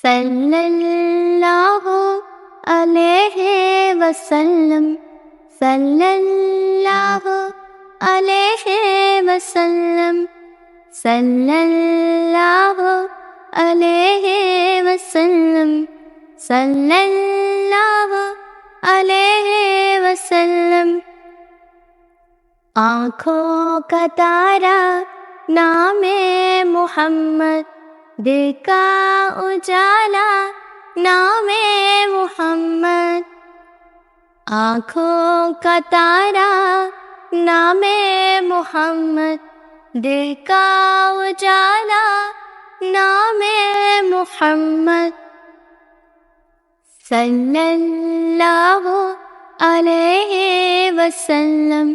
صلی اللہ علیہ وسلم، صلی اللہ علیہ وسلم، صلی اللہ علیہ وسلم، صلی اللہ علیہ وسلم۔ آنکھوں کا تارا نام محمد، دل کا اجالا نام محمد۔ آنکھوں کا تارا نام محمد، دل کا اجالا نام محمد۔ صلی اللہ علیہ وسلم،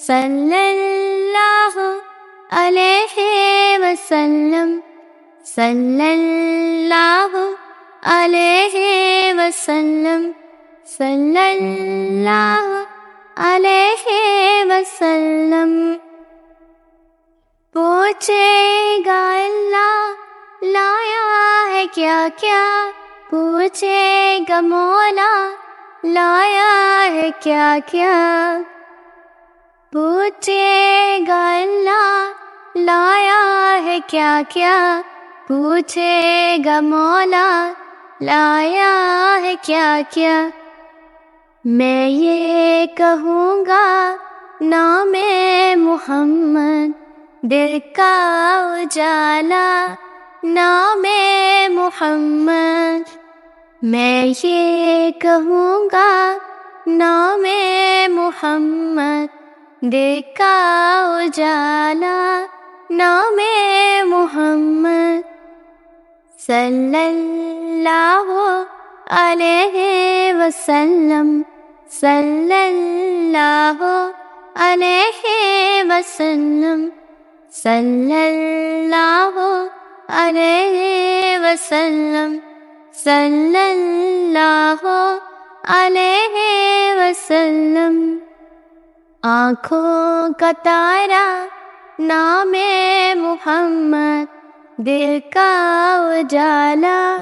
صلی اللہ علیہ وسلم، صلی اللہ علیہ وسلم، صلی اللہ علیہ وسلم۔ پوچھے گا اللہ لایا ہے کیا کیا، پوچھے گا مولا لایا ہے کیا کیا، پوچھے گا اللہ لایا ہے کیا کیا، پوچھے گا مولا لایا ہے کیا کیا۔ میں یہ کہوں گا نام محمد، دل کا اجالا نام محمد۔ میں یہ کہوں گا نام محمد، دل کا اجالا نام محمد۔ صلی اللہ علیہ وسلم، صلی اللہ علیہ وسلم، صلی اللہ علیہ وسلم، صلی اللہ علیہ وسلم۔ آنکھوں کا تارا نام محمد، دل کا اجالا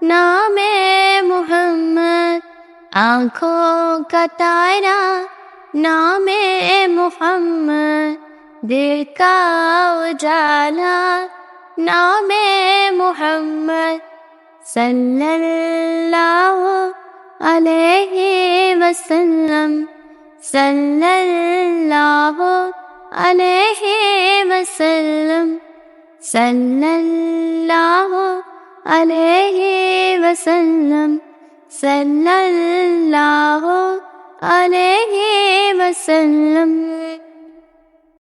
نام محمد۔ آنکھوں کا تارا نام محمد، دل کا اجالا نام محمد۔ صلی اللہ علیہ وسلم، صلی اللہ علیہ وسلم، صلی اللہ علیہ وسلم، صلی اللہ علیہ وسلم۔